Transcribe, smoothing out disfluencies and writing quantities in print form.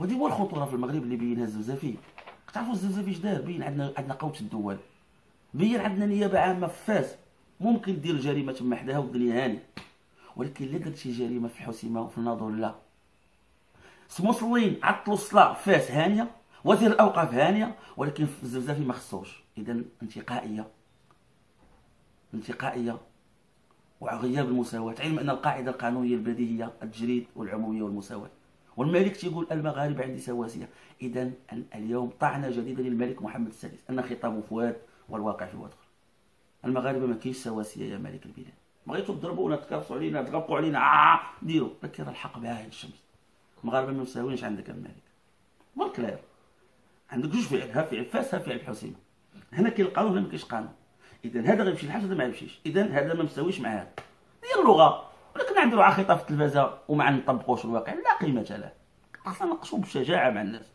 وهذه هو الخطوره في المغرب اللي بينها الزوزافي. تعرفوا الزوزافي اش دار؟ بين عندنا قوه الدول، بين عندنا نيابه عامه في فاس ممكن دير الجريمه تما حداها والدنيا هاني. ولكن الا درت شي جريمه في الحسيمه وفي الناظور لا، المصلين عطلوا الصلاه في فاس هانيه، وزير الاوقاف هانيه، ولكن في الزوزافي ما خصوش. اذا انتقائيه وغياب المساواة، علم أن القاعدة القانونية البديهية التجريد والعمومية والمساواة، والملك تيقول المغاربة عندي سواسية. إذا اليوم طعنة جديدة للملك محمد السادس أن خطابه فؤاد والواقع في واد آخر. المغاربة ما كاينش سواسية يا ملك البلاد، بغيتوا تضربونا تكرسوا علينا تغبقوا علينا ديروا، لكن الحق باين الشمس. المغاربة ما مساوينش عندك الملك والكلير، عندك جوج فعل، ها فعل فاس ها فعل الحسيمة. هنا كاين القانون هنا ما كاينش قانون. اذا هذا غيمشي لحاجه هذا ما يمشيش، اذا هذا ما مساويش مع هذا. هي اللغه، ولكن نعندوا خطاب في التلفازه وما نطبقوش الواقع لا قيمه له. خاصنا نناقشوا بشجاعه مع الناس.